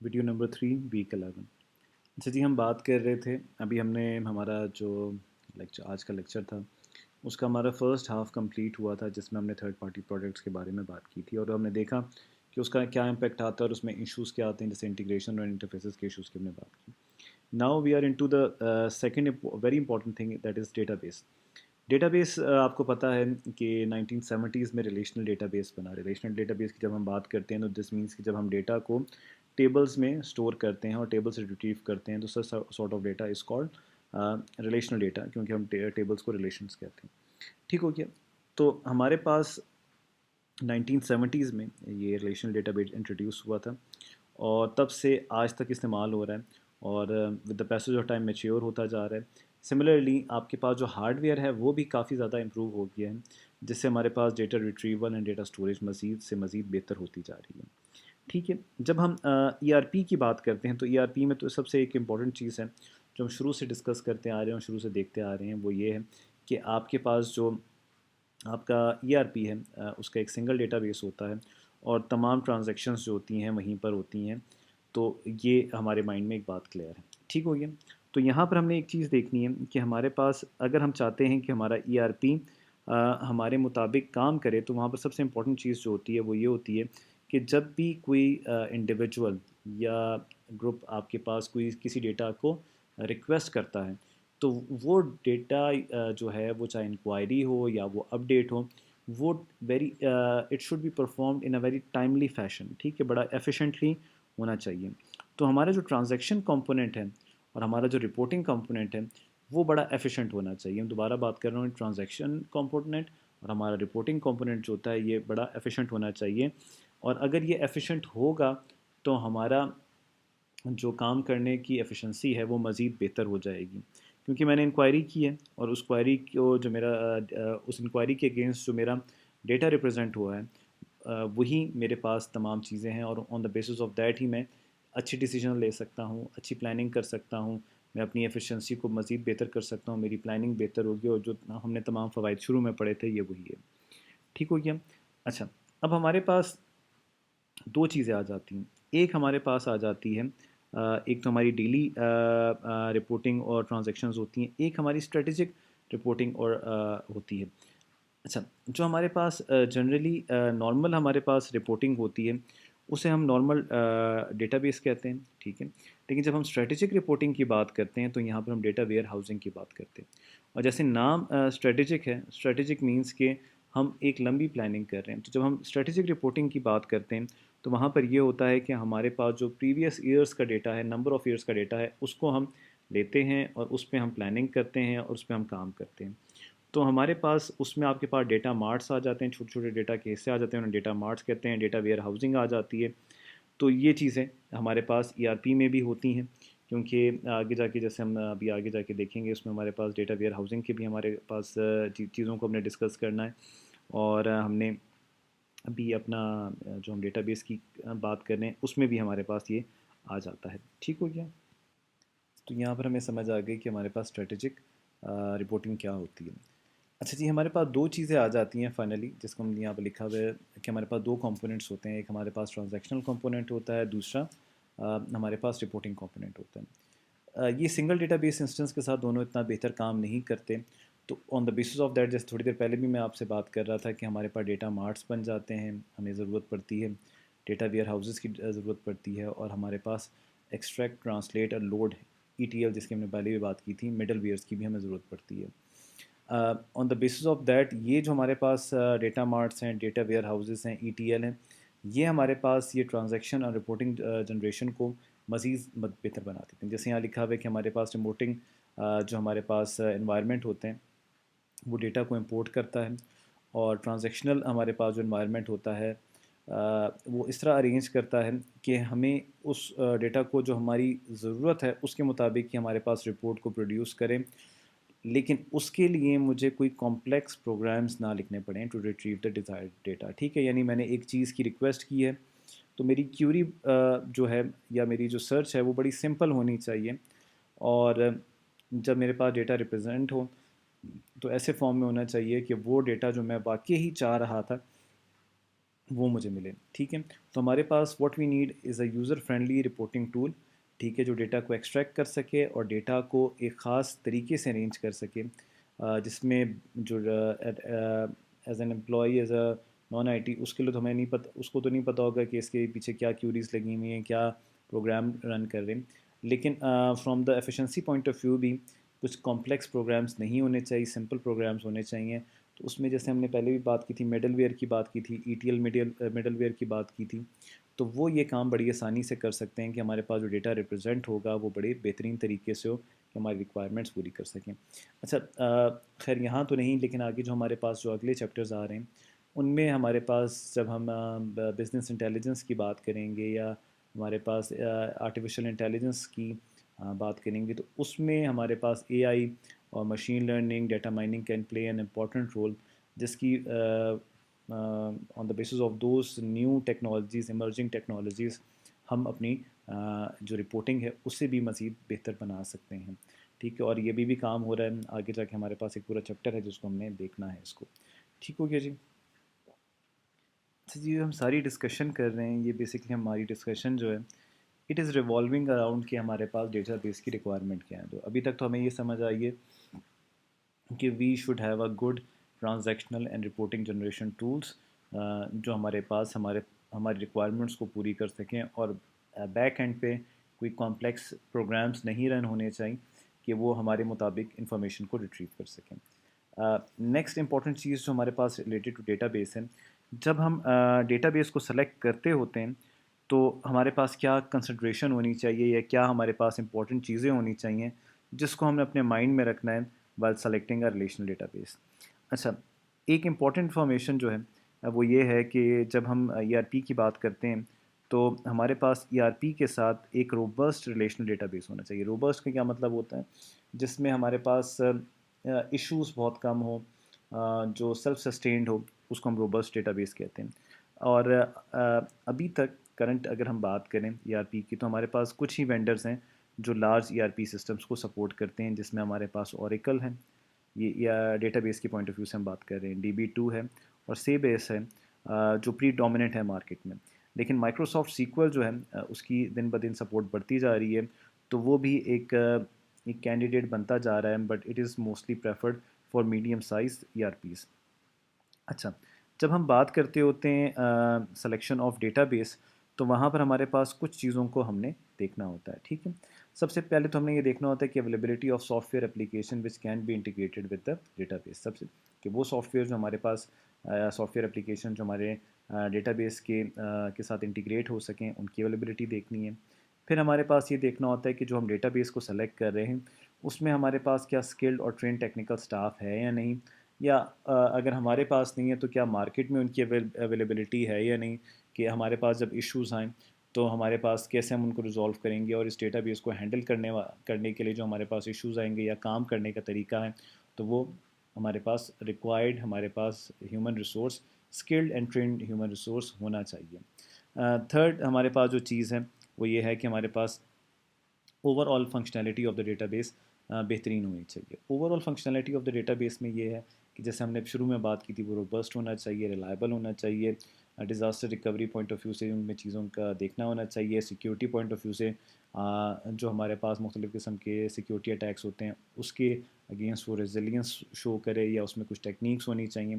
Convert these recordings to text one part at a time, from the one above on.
Video number 3 week 11۔ اچھا جی، ہم بات کر رہے تھے ابھی ہم نے ہمارا جو لیکچر آج کا لیکچر تھا اس کا ہمارا فرسٹ ہاف کمپلیٹ ہوا تھا، جس میں ہم نے تھرڈ پارٹی پروڈکٹس کے بارے میں بات کی تھی اور ہم نے دیکھا کہ اس کا کیا امپیکٹ آتا ہے اور اس میں ایشوز کیا آتے ہیں، جیسے انٹیگریشن اور انٹرفیسز کے ایشوز کی ہم نے بات کی۔ Now we are in to the second very important thing, that is database. Database آپ کو پتہ ہے کہ 1970s میں ریلیشنل ڈیٹا بیس بنا۔ ریلیشنل ڈیٹا بیس کی جب ہم بات کرتے ہیں تو دس مینس کہ جب ہم ڈیٹا کو ٹیبلز میں اسٹور کرتے ہیں اور ٹیبل سے ریٹریو کرتے ہیں تو sort of data is called relational data, کیونکہ ہم ٹیبلز کو ریلیشنس کہتے ہیں۔ ٹھیک ہو گیا؟ تو ہمارے پاس 1970s میں یہ ریلیشنل ڈیٹا بیس انٹروڈیوس ہوا تھا اور تب سے آج تک استعمال ہو رہا ہے اور with the passage of time mature ہوتا جا رہا ہے۔ سملرلی آپ کے پاس جو ہارڈ ویئر ہے وہ بھی کافی زیادہ امپروو ہو گیا ہے، جس سے ہمارے پاس data retrieval and data storage مزید سے مزید بہتر ہوتی جا رہی ہے۔ ٹھیک ہے، جب ہم ای آر پی کی بات کرتے ہیں تو ای آر پی میں تو سب سے ایک امپورٹنٹ چیز ہے جو ہم شروع سے ڈسکس کرتے آ رہے ہیں اور شروع سے دیکھتے آ رہے ہیں، وہ یہ ہے کہ آپ کے پاس جو آپ کا ای آر پی ہے اس کا ایک سنگل ڈیٹا بیس ہوتا ہے اور تمام ٹرانزیکشنز جو ہوتی ہیں وہیں پر ہوتی ہیں۔ تو یہ ہمارے مائنڈ میں ایک بات کلیئر ہے۔ ٹھیک ہو گیا؟ تو یہاں پر ہم نے ایک چیز دیکھنی ہے کہ ہمارے پاس اگر ہم چاہتے ہیں کہ ہمارا ای آر پی ہمارے مطابق کام کرے تو وہاں پر سب سے امپورٹنٹ چیز جو ہوتی ہے وہ یہ ہوتی ہے کہ جب بھی کوئی انڈیویجول یا گروپ آپ کے پاس کوئی کسی ڈیٹا کو ریکویسٹ کرتا ہے تو وہ ڈیٹا جو ہے وہ چاہے انکوائری ہو یا وہ اپ ڈیٹ ہو، وہ very it should be performed in a very timely fashion. ٹھیک ہے، بڑا ایفیشینٹلی ہونا چاہیے۔ تو ہمارا جو ٹرانزیکشن کمپوننٹ ہے اور ہمارا جو رپورٹنگ کمپوننٹ ہے وہ بڑا ایفیشینٹ ہونا چاہیے۔ ہم دوبارہ بات کر رہا ہوں، ٹرانزیکشن کمپوننٹ اور ہمارا رپورٹنگ کمپوننٹ جو ہوتا ہے یہ بڑا ایفیشینٹ ہونا چاہیے، اور اگر یہ ایفیشینٹ ہوگا تو ہمارا جو کام کرنے کی ایفیشنسی ہے وہ مزید بہتر ہو جائے گی، کیونکہ میں نے انکوائری کی ہے اور اس کوائری کو جو میرا اس انکوائری کے اگینسٹ جو میرا ڈیٹا ریپرزینٹ ہوا ہے وہی میرے پاس تمام چیزیں ہیں، اور on the basis of that ہی میں اچھی ڈیسیجن لے سکتا ہوں، اچھی پلاننگ کر سکتا ہوں، میں اپنی ایفیشنسی کو مزید بہتر کر سکتا ہوں، میری پلاننگ بہتر ہوگی، اور جو ہم نے تمام فوائد شروع میں پڑھے تھے یہ وہی ہے۔ ٹھیک ہو گیا؟ اچھا، اب ہمارے پاس دو چیزیں آ جاتی ہیں۔ ایک ہمارے پاس آ جاتی ہے ایک تو ہماری ڈیلی رپورٹنگ اور ٹرانزیکشنز ہوتی ہیں، ایک ہماری اسٹریٹجک رپورٹنگ اور ہوتی ہے۔ اچھا، جو ہمارے پاس جنرلی نارمل ہمارے پاس رپورٹنگ ہوتی ہے اسے ہم نارمل ڈیٹا بیس کہتے ہیں، ٹھیک ہے، لیکن جب ہم اسٹریٹجک رپورٹنگ کی بات کرتے ہیں تو یہاں پر ہم ڈیٹا ویئر ہاؤسنگ کی بات کرتے ہیں، اور جیسے نام اسٹریٹجک ہے، اسٹریٹجک مینس کہ ہم ایک لمبی پلاننگ کر رہے ہیں، تو جب ہم اسٹریٹجک رپورٹنگ کی بات کرتے ہیں تو وہاں پر یہ ہوتا ہے کہ ہمارے پاس جو پریویس ایئرس کا ڈیٹا ہے، نمبر آف ایئرس کا ڈیٹا ہے، اس کو ہم لیتے ہیں اور اس پہ ہم پلاننگ کرتے ہیں اور اس پہ ہم کام کرتے ہیں۔ تو ہمارے پاس اس میں آپ کے پاس ڈیٹا مارٹس آ جاتے ہیں، چھوٹے چھوٹے ڈیٹا کے حصے آ جاتے ہیں، انہیں ڈیٹا مارٹس کہتے ہیں، ڈیٹا ویئر ہاؤسنگ آ جاتی ہے۔ تو یہ چیزیں ہمارے پاس ای آر پی میں بھی ہوتی ہیں، کیونکہ آگے جا کے جیسے ہم ابھی آگے جا کے دیکھیں گے اس میں ہمارے پاس ڈیٹا ویئر ہاؤسنگ کے بھی ہمارے پاس چیزوں کو ہم نے ڈسکس کرنا ہے، اور ہم نے ابھی اپنا جو ہم ڈیٹا بیس کی بات کر رہے ہیں اس میں بھی ہمارے پاس یہ آ جاتا ہے۔ ٹھیک ہو گیا؟ تو یہاں پر ہمیں سمجھ آ گئی کہ ہمارے پاس اسٹریٹجک رپورٹنگ کیا ہوتی ہے۔ اچھا جی، ہمارے پاس دو چیزیں آ جاتی ہیں فائنلی، جس کو ہم یہاں پہ لکھا ہوا ہے کہ ہمارے پاس دو کمپوننٹس ہوتے ہیں، ایک ہمارے پاس ٹرانزیکشنل کمپوننٹ ہوتا ہے، دوسرا ہمارے پاس رپورٹنگ کمپوننٹ ہوتا ہے۔ یہ سنگل ڈیٹا بیس انسٹنس کے ساتھ دونوں اتنا بہتر کام نہیں کرتے، تو آن دا بیسس آف دیٹ، جیسے تھوڑی دیر پہلے بھی میں آپ سے بات کر رہا تھا کہ ہمارے پاس ڈیٹا مارٹس بن جاتے ہیں، ہمیں ضرورت پڑتی ہے ڈیٹا ویئر ہاؤسز کی ضرورت پڑتی ہے، اور ہمارے پاس ایکسٹریکٹ، ٹرانسلیٹ اور لوڈ ای ٹی ایل جس کی ہم نے پہلے بھی بات کی تھی، مڈل ویئرس کی بھی ہمیں ضرورت پڑتی ہے۔ آن دا بیسس آف دیٹ یہ جو ہمارے پاس ڈیٹا مارٹس ہیں، ڈیٹا ویئر ہاؤسز ہیں، ای ٹی ایل ہیں، یہ ہمارے پاس یہ ٹرانزیکشن اور رپورٹنگ جنریشن کو مزید بہتر بنا دیتے ہیں۔ جیسے یہاں لکھا ہوا ہے کہ ہمارے پاس رپورٹنگ جو ہمارے پاس انوائرمنٹ ہوتے ہیں وہ ڈیٹا کو امپورٹ کرتا ہے، اور ٹرانزیکشنل ہمارے پاس جو انوائرمنٹ ہوتا ہے وہ اس طرح ارینج کرتا ہے کہ ہمیں اس ڈیٹا کو جو ہماری ضرورت ہے اس کے مطابق ہی ہمارے پاس رپورٹ کو پروڈیوس کریں، لیکن اس کے لیے مجھے کوئی کمپلیکس پروگرامز نہ لکھنے پڑیں to retrieve the desired data. ٹھیک ہے، یعنی میں نے ایک چیز کی ریکویسٹ کی ہے تو میری کیوری جو ہے یا میری جو سرچ ہے وہ بڑی سمپل ہونی چاہیے، اور جب میرے پاس ڈیٹا ریپرزینٹ ہو تو ایسے فارم میں ہونا چاہیے کہ وہ ڈیٹا جو میں واقعی ہی چاہ رہا تھا وہ مجھے ملے. ٹھیک ہے. تو ہمارے پاس what we need is a user friendly reporting tool. ٹھیک ہے, جو ڈیٹا کو ایکسٹریکٹ کر سکے اور ڈیٹا کو ایک خاص طریقے سے ارینج کر سکے, جس میں جو as an employee, as a non I T, اس کے لیے تو ہمیں نہیں پتہ, اس کو تو نہیں پتہ ہوگا کہ اس کے پیچھے کیا کیوریز لگی ہوئی ہیں, کیا پروگرام رن کر رہے ہیں. لیکن from the efficiency point of view بھی کچھ کمپلیکس پروگرامس نہیں ہونے چاہیے, سمپل پروگرامس ہونے چاہیے. تو اس میں جیسے ہم نے پہلے بھی بات کی تھی, مڈل ویئر کی بات کی تھی, E T L middle where کی بات کی تھی. تو وہ یہ کام بڑی آسانی سے کر سکتے ہیں کہ ہمارے پاس جو ڈیٹا ریپرزینٹ ہوگا وہ بڑے بہترین طریقے سے ہو کہ ہماری ریکوائرمنٹس پوری کر سکیں. اچھا, خیر یہاں تو نہیں, لیکن آگے جو ہمارے پاس جو اگلے چیپٹرز آ رہے ہیں ان میں ہمارے پاس جب ہم بزنس انٹیلیجنس کی بات کریں گے, یا ہمارے پاس آرٹیفیشیل انٹیلیجنس کی بات کریں گے, تو اس میں ہمارے پاس اے آئی اور machine learning, data mining can play an important role, جس کی on the basis of those new technologies, emerging technologies, ہم اپنی جو رپورٹنگ ہے اس سے بھی مزید بہتر بنا سکتے ہیں. ٹھیک ہے, اور یہ بھی کام ہو رہا ہے, آگے جا کے ہمارے پاس ایک پورا چیپٹر ہے جس کو ہم نے دیکھنا ہے اس کو. ٹھیک ہو گیا جی. اچھا جی, ہم ساری ڈسکشن کر رہے ہیں, یہ بیسکلی ہماری ڈسکشن جو ہے اٹ از ریوالونگ اراؤنڈ کہ ہمارے پاس ڈیٹا بیس کی ریکوائرمنٹ کیا ہے. تو ابھی تک تو ہمیں یہ سمجھ آئی ہے کہ we should have a good transactional and reporting generation tools, جو ہمارے پاس ہماری ریکوائرمنٹس کو پوری کر سکیں, اور بیک اینڈ پہ کوئی کمپلیکس پروگرامس نہیں رن ہونے چاہیے کہ وہ ہمارے مطابق انفارمیشن کو ریٹریو کر سکیں. نیکسٹ امپورٹنٹ چیز جو ہمارے پاس ریلیٹڈ ٹو ڈیٹا بیس ہے, جب ہم ڈیٹا بیس کو سلیکٹ کرتے ہوتے ہیں تو ہمارے پاس کیا کنسیڈریشن ہونی چاہیے, یا کیا ہمارے پاس امپورٹنٹ چیزیں ہونی چاہیے جس کو ہم نے اپنے مائنڈ میں رکھنا ہے while selecting a relational database. اچھا, ایک امپورٹنٹ انفارمیشن جو ہے وہ یہ ہے کہ جب ہم ای آر پی کی بات کرتے ہیں تو ہمارے پاس ای آر پی کے ساتھ ایک روبسٹ ریلیشنل ڈیٹا بیس ہونا چاہیے. روبسٹ کا کیا مطلب ہوتا ہے, جس میں ہمارے پاس ایشوز بہت کم ہو, جو سیلف سسٹینڈ ہو, اس کو ہم روبسٹ ڈیٹا بیس کہتے ہیں. اور ابھی تک کرنٹ اگر ہم بات کریں ای آر پی کی, تو ہمارے پاس کچھ ہی وینڈرز ہیں جو large E R P systems کو سپورٹ کرتے ہیں, جس میں ہمارے پاس اوریکل ہے, یہ یا ڈیٹا بیس کی پوائنٹ آف ویو سے ہم بات کر رہے ہیں, ڈی بی ٹو ہے, اور سی بیس ہے, جو پری ڈومیننٹ ہے مارکیٹ میں. لیکن مائکروسافٹ سیکول جو ہے اس کی دن بہ دن سپورٹ بڑھتی جا رہی ہے, تو وہ بھی ایک کینڈیڈیٹ بنتا جا رہا ہے, but it is mostly preferred for medium size E R Ps. اچھا, جب ہم بات کرتے ہوتے ہیں سلیکشن آف ڈیٹا بیس, تو وہاں پر ہمارے پاس کچھ چیزوں کو ہم نے دیکھنا ہوتا ہے. ٹھیک ہے, سب سے پہلے تو ہم نے یہ دیکھنا ہوتا ہے کہ availability of software application which can be integrated with the database. سب سے کہ وہ سافٹ ویئر جو ہمارے پاس سافٹ ویئر اپلیکیشن جو ہمارے ڈیٹا بیس کے ساتھ انٹیگریٹ ہو سکیں, ان کی اویلیبلٹی دیکھنی ہے. پھر ہمارے پاس یہ دیکھنا ہوتا ہے کہ جو ہم ڈیٹا بیس کو سلیکٹ کر رہے ہیں اس میں ہمارے پاس کیا اسکلڈ اور ٹرین ٹیکنیکل اسٹاف ہے یا نہیں, یا اگر ہمارے پاس نہیں ہے تو کیا مارکیٹ میں ان کی اویلیبلٹی ہے یا نہیں, کہ ہمارے پاس جب ایشوز آئیں تو ہمارے پاس کیسے ہم ان کو ریزالو کریں گے, اور اس ڈیٹا بیس کو ہینڈل کرنے کے لیے جو ہمارے پاس ایشوز آئیں گے یا کام کرنے کا طریقہ ہے, تو وہ ہمارے پاس ریکوائرڈ, ہمارے پاس human resource, skilled and trained human resource ہونا چاہیے. تھرڈ ہمارے پاس جو چیز ہے وہ یہ ہے کہ ہمارے پاس overall functionality of the database بہترین ہونی چاہیے. Overall functionality of the database میں یہ ہے کہ جیسے ہم نے شروع میں بات کی تھی, وہ روبسٹ ہونا چاہیے, ریلائبل ہونا چاہیے, disaster recovery point of view سے ان میں چیزوں کا دیکھنا ہونا چاہیے, سیکیورٹی پوائنٹ آف ویو سے جو ہمارے پاس مختلف قسم کے سیکیورٹی اٹیکس ہوتے ہیں اس کے اگینسٹ وہ ریزیلینس شو کرے, یا اس میں کچھ ٹیکنیکس ہونی چاہیے.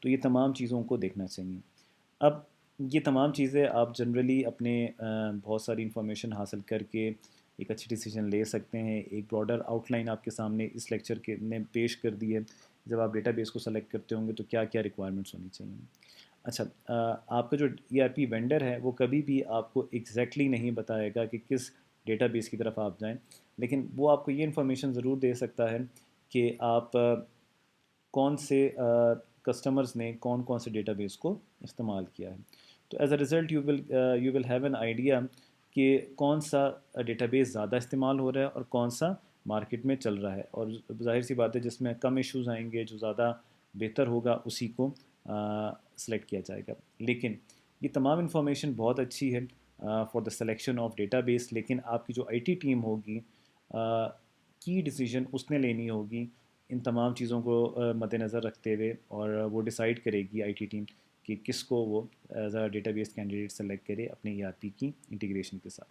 تو یہ تمام چیزوں کو دیکھنا چاہیے. اب یہ تمام چیزیں آپ جنرلی اپنے بہت ساری انفارمیشن حاصل کر کے ایک اچھی ڈیسیجن لے سکتے ہیں. ایک براڈر آؤٹ لائن آپ کے سامنے اس لیکچر کے نے پیش کر دی ہے, جب آپ ڈیٹا بیس کو سلیکٹ کرتے ہوں گے تو کیا کیا ریکوائرمنٹس ہونی چاہیے. اچھا, آپ کا جو ای آر پی وینڈر ہے وہ کبھی بھی آپ کو ایگزیکٹلی نہیں بتائے گا کہ کس ڈیٹا بیس کی طرف آپ جائیں, لیکن وہ آپ کو یہ انفارمیشن ضرور دے سکتا ہے کہ آپ کون سے کسٹمرز نے کون کون سے ڈیٹا بیس کو استعمال کیا ہے. تو as a result you will have an idea کہ کون سا ڈیٹا بیس زیادہ استعمال ہو رہا ہے اور کون سا مارکیٹ میں چل رہا ہے, اور ظاہر سی بات ہے جس میں کم ایشوز آئیں گے, جو زیادہ بہتر ہوگا, اسی کو سلیکٹ کیا جائے گا. لیکن یہ تمام انفارمیشن بہت اچھی ہے for the selection of data base, لیکن آپ کی جو آئی ٹی ٹیم ہوگی کی ڈیسیجن اس نے لینی ہوگی ان تمام چیزوں کو مد نظر رکھتے ہوئے, اور وہ ڈیسائیڈ کرے گی آئی ٹی ٹیم کہ کس کو وہ as a data base candidate select کرے اپنے ای آر پی کی انٹیگریشن کے ساتھ.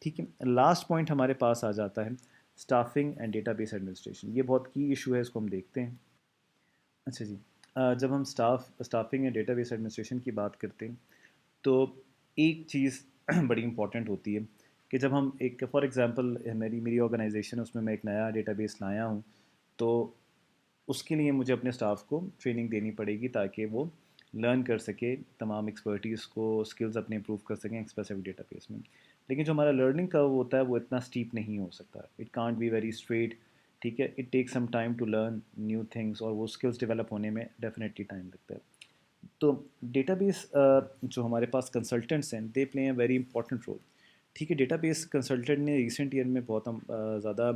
ٹھیک ہے, لاسٹ پوائنٹ ہمارے پاس آ جاتا ہے staffing and data base administration. یہ بہت کی ایشو ہے, اس کو ہم دیکھتے ہیں. اچھا جی, جب ہم اسٹافنگ یا ڈیٹا بیس ایڈمنسٹریشن کی بات کرتے ہیں تو ایک چیز بڑی امپورٹنٹ ہوتی ہے کہ جب ہم ایک فار ایگزامپل میری آرگنائزیشن ہے, اس میں میں ایک نیا ڈیٹا بیس لایا ہوں, تو اس کے لیے مجھے اپنے اسٹاف کو ٹریننگ دینی پڑے گی تاکہ وہ لرن کر سکے تمام ایکسپرٹیز کو, اسکلز اپنے امپروو کر سکیں ایک اسپیسیفک ڈیٹا بیس میں. لیکن جو ہمارا لرننگ کرو ہوتا ہے وہ اتنا اسٹیپ نہیں ہو سکتا, it can't be very straight. ٹھیک ہے, it take some time to learn new things, اور وہ اسکلس ڈیولپ ہونے میں ڈیفینیٹلی ٹائم لگتا ہے. تو ڈیٹا بیس جو ہمارے پاس کنسلٹنٹس ہیں, دے پلے اے ویری امپورٹنٹ رول. ٹھیک ہے, ڈیٹا بیس کنسلٹنٹ نے ریسنٹ ایئر میں بہت زیادہ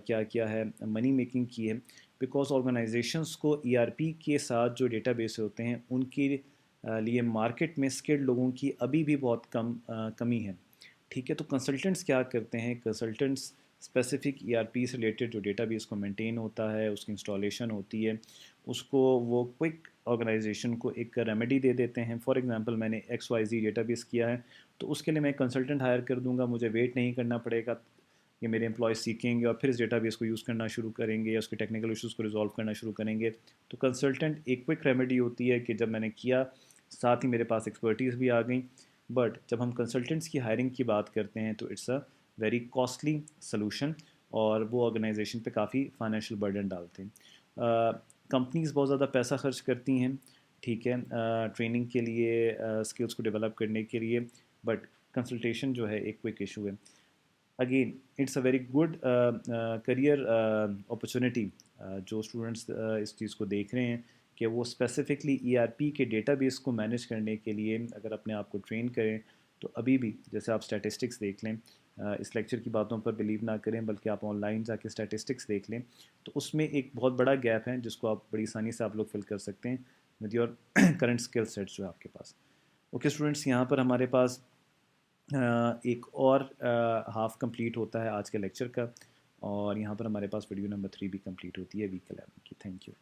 کیا ہے, منی میکنگ کی ہے, بیکاز آرگنائزیشنس کو ای آر پی کے ساتھ جو ڈیٹا بیس ہوتے ہیں ان کے لیے مارکیٹ میں اسکلڈ لوگوں کی ابھی بھی بہت کمی ہے. ٹھیک ہے, تو کنسلٹنٹس کیا کرتے ہیں, consultants specific E R P سے ریلیٹڈ جو ڈیٹا بیس کو مینٹین ہوتا ہے, اس کی انسٹالیشن ہوتی ہے, اس کو وہ کوئک آرگنائزیشن کو ایک ریمیڈی دے دیتے ہیں. فار ایگزامپل میں نے X Y Z database کیا ہے, تو اس کے لیے میں کنسلٹنٹ ہائر کر دوں گا, مجھے ویٹ نہیں کرنا پڑے گا کہ میرے امپلائز سیکھیں گے اور پھر اس ڈیٹا بیس کو یوز کرنا شروع کریں گے یا اس کے ٹیکنیکل ایشوز کو ریزالو کرنا شروع کریں گے. تو کنسلٹنٹ ایک کوئک ریمیڈی ہوتی ہے کہ جب میں نے کیا, ساتھ ہی میرے پاس ایکسپرٹیز بھی آ گئیں. بٹ جب ہم کنسلٹنٹس کی ہائرنگ کی بات کرتے ہیں تو it's a very costly solution, اور وہ آرگنائزیشن پہ کافی فائنینشیل برڈن ڈالتے ہیں. کمپنیز بہت زیادہ پیسہ خرچ کرتی ہیں, ٹھیک ہے, ٹریننگ کے لیے, اسکلس کو ڈیولپ کرنے کے لیے, بٹ کنسلٹیشن جو ہے ایک کوئک ایشو ہے. Again it's a very good career opportunity جو اسٹوڈنٹس اس چیز کو دیکھ رہے ہیں کہ وہ اسپیسیفکلی ای آر پی کے ڈیٹا بیس کو مینیج کرنے کے لیے اگر اپنے آپ کو ٹرین کریں تو ابھی بھی, جیسے آپ اسٹیٹسٹکس دیکھ لیں, اس لیکچر کی باتوں پر بلیو نہ کریں بلکہ آپ آن لائن جا کے اسٹیٹسٹکس دیکھ لیں, تو اس میں ایک بہت بڑا گیپ ہے جس کو آپ بڑی آسانی سے آپ لوگ فل کر سکتے ہیں with your current skill sets جو ہے آپ کے پاس. اوکے اسٹوڈنٹس, یہاں پر ہمارے پاس ایک اور ہاف کمپلیٹ ہوتا ہے آج کے لیکچر کا, اور یہاں پر ہمارے پاس ویڈیو نمبر 3 بھی کمپلیٹ ہوتی ہے ویک 11 کی. Thank you.